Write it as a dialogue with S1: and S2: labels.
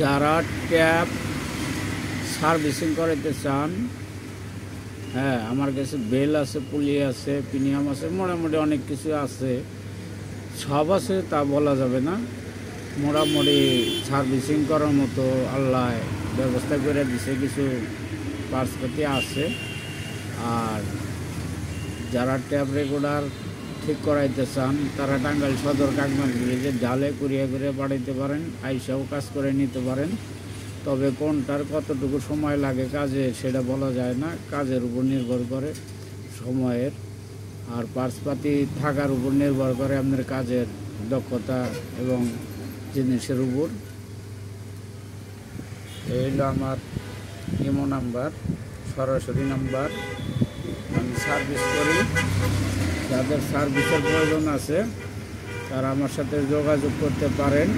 S1: যারা tap servicing করাইতে চান, হ্যাঁ আমার কাছে বেল আছে, পুলি আছে, প্রিমিয়াম আছে, মোটামুটি অনেক কিছু আছে। সব আছে তা বলা যাবে না, মোটামুটি সার্ভিসিং করার মতো আল্লাহ ব্যবস্থা করে দিছে, কিছু পার্টসপাতি আছে। আর যারা ট্যাপ রেগুলার ঠিক করাইতে চান তারা টাঙ্গাইল সদর কাকমান ভিলেজে জালে কুরিয়া করে পাঠাইতে পারেন, আইসাও কাজ করে নিতে পারেন। তবে কোনটার কতটুকু সময় লাগে কাজে সেটা বলা যায় না, কাজের উপর নির্ভর করে সময়ের, আর পার্টসপাতি থাকার উপর নির্ভর করে আপনার কাজের দক্ষতা এবং জিনিসের উপর। এই হলো আমার ইমো নাম্বার, সরাসরি নাম্বার। আমি সার্ভিস করি, যাদের সার্ভিসের প্রয়োজন আছে তারা আমার সাথে যোগাযোগ করতে পারেন।